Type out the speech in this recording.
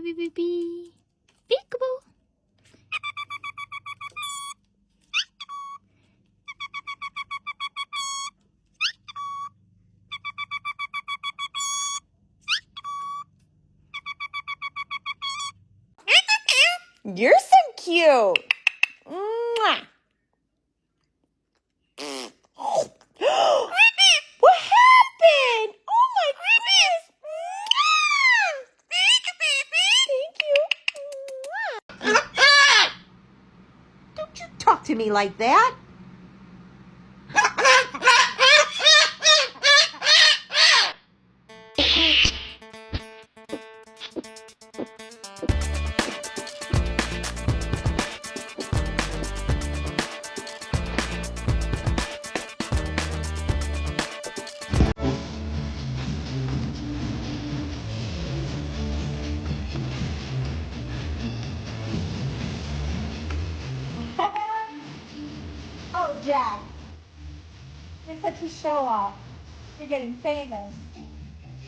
Beep, beep, beep. Peekaboo. You're so cute. Mwah. What happened? Oh my goodness. Thank you. Don't you talk to me like that. Oh, Jack, you're such a show-off. You're getting famous.